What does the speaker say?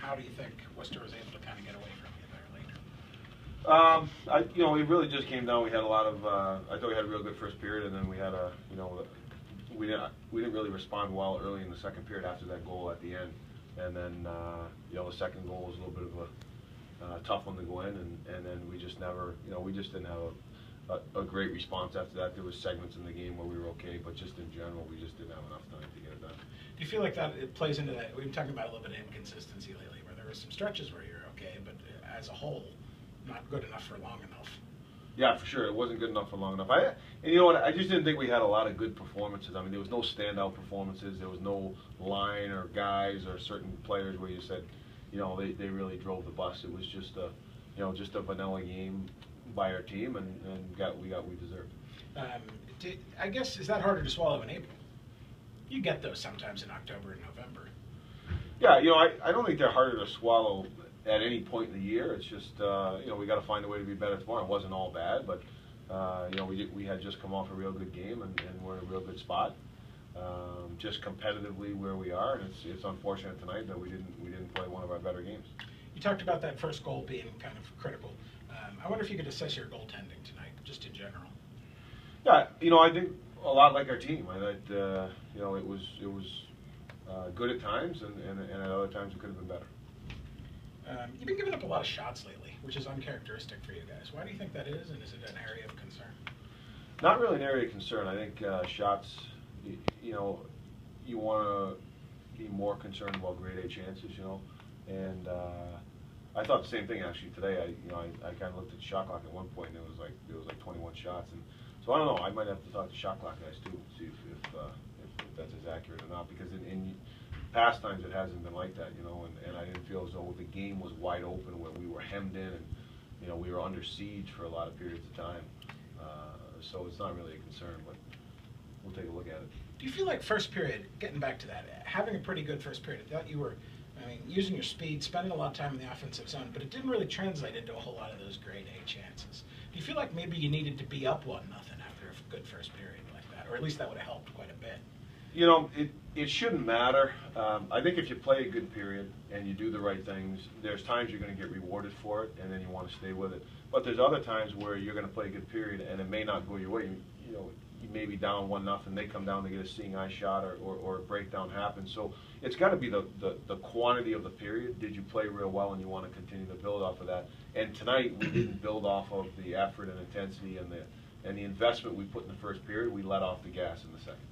how do you think Worcester was able to kind of get away from you there later? It really just came down. We had a lot of. I thought we had a real good first period, and then we had we didn't really respond well early in the second period after that goal at the end, and then the second goal was a little bit of a tough one to go in, and then we just never, we just didn't have a great response after that. There was segments in the game where we were okay, but just in general, we just didn't have enough time to get it done. Do you feel like that it plays into that? We've been talking about a little bit of inconsistency lately, where there were some stretches where you're okay, but as a whole, not good enough for long enough. Yeah, for sure. It wasn't good enough for long enough. And you know what? I just didn't think we had a lot of good performances. I mean, there was no standout performances. There was no line or guys or certain players where you said, they really drove the bus. It was just a vanilla game by our team, and we got what we deserved. I guess, is that harder to swallow in April? You get those sometimes in October and November. Yeah, I don't think they're harder to swallow at any point in the year. It's just, we got to find a way to be better tomorrow. It wasn't all bad, but, we had just come off a real good game, and we're in a real good spot. Just competitively where we are, and it's unfortunate tonight that we didn't play one of our better games. You talked about that first goal being kind of critical. I wonder if you could assess your goaltending tonight, just in general. Yeah, I think a lot like our team. I thought, it was good at times, and at other times it could have been better. You've been giving up a lot of shots lately, which is uncharacteristic for you guys. Why do you think that is, and is it an area of concern? Not really an area of concern. I think shots, you want to be more concerned about grade A chances, and I thought the same thing actually today. I kind of looked at the shot clock at one point, and it was like 21 shots, and so I don't know. I might have to talk to shot clock guys too, see if that's as accurate or not, because in past times it hasn't been like that, and I didn't feel as though the game was wide open where we were hemmed in and we were under siege for a lot of periods of time. So it's not really a concern, but we'll take a look at it. Do you feel like first period, getting back to that, having a pretty good first period, I thought you were, using your speed, spending a lot of time in the offensive zone, but it didn't really translate into a whole lot of those grade A chances. Do you feel like maybe you needed to be up 1-0 after a good first period like that, or at least that would have helped quite a bit? It shouldn't matter. I think if you play a good period and you do the right things, there's times you're going to get rewarded for it, and then you want to stay with it. But there's other times where you're going to play a good period and it may not go your way. You may be down 1-0, they come down to get a seeing eye shot, or a breakdown happens. So it's got to be the quantity of the period. Did you play real well, and you want to continue to build off of that? And tonight we didn't build off of the effort and intensity and the investment we put in the first period. We let off the gas in the second.